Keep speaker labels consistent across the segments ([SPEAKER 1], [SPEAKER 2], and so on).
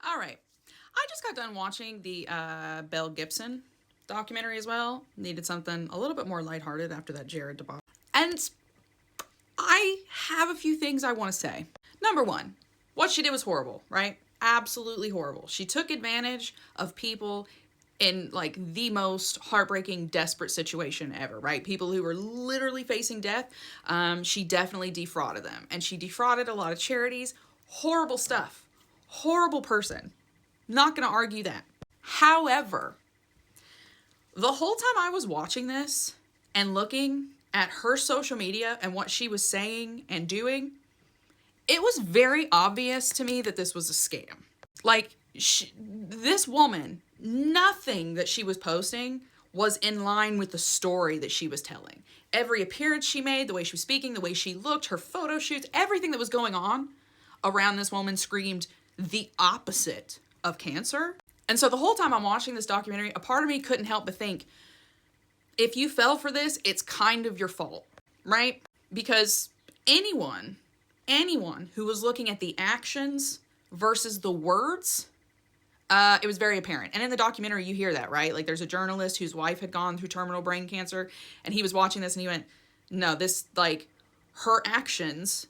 [SPEAKER 1] All right. I just got done watching the Belle Gibson documentary as well. Needed something a little bit more lighthearted after that Jared debacle. And I have a few things I want to say. Number one, what she did was horrible, right? Absolutely horrible. She took advantage of people in like the most heartbreaking, desperate situation ever, right? People who were literally facing death. She definitely defrauded them. And she defrauded a lot of charities. Horrible stuff. Horrible person. Not going to argue that. However, the whole time I was watching this and looking at her social media and what she was saying and doing, it was very obvious to me that this was a scam. Like, this woman, nothing that she was posting was in line with the story that she was telling. Every appearance she made, the way she was speaking, the way she looked, her photo shoots, everything that was going on around this woman screamed the opposite of cancer. And so the whole time I'm watching this documentary, a part of me couldn't help but think, if you fell for this, it's kind of your fault, right? Because anyone who was looking at the actions versus the words, it was very apparent. And in the documentary, you hear that, right? Like, there's a journalist whose wife had gone through terminal brain cancer, and he was watching this and he went, no, this, like, her actions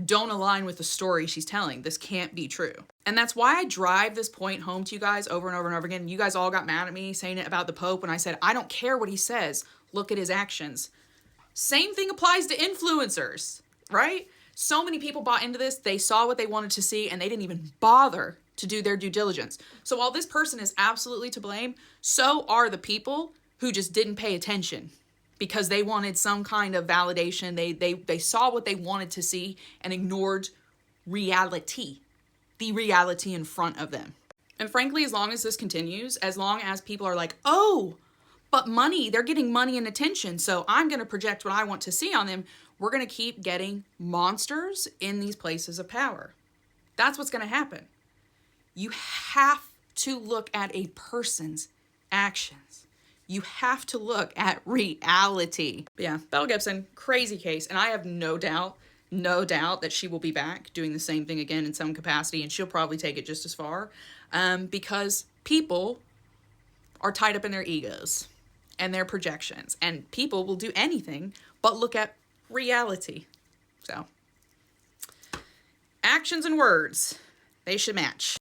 [SPEAKER 1] don't align with the story she's telling. This can't be true. And that's why I drive this point home to you guys over and over and over again. You guys all got mad at me saying it about the Pope when I said, I don't care what he says. Look at his actions. Same thing applies to influencers, right? So many people bought into this. They saw what they wanted to see and they didn't even bother to do their due diligence. So while this person is absolutely to blame, so are the people who just didn't pay attention because they wanted some kind of validation. They saw what they wanted to see and ignored reality, the reality in front of them. And frankly, as long as this continues, as long as people are like, oh, but money, they're getting money and attention, so I'm going to project what I want to see on them, we're going to keep getting monsters in these places of power. That's what's going to happen. You have to look at a person's actions. You have to look at reality. But yeah, Belle Gibson, crazy case. And I have no doubt that she will be back doing the same thing again in some capacity. And she'll probably take it just as far because people are tied up in their egos and their projections. And people will do anything but look at reality. So, actions and words, they should match.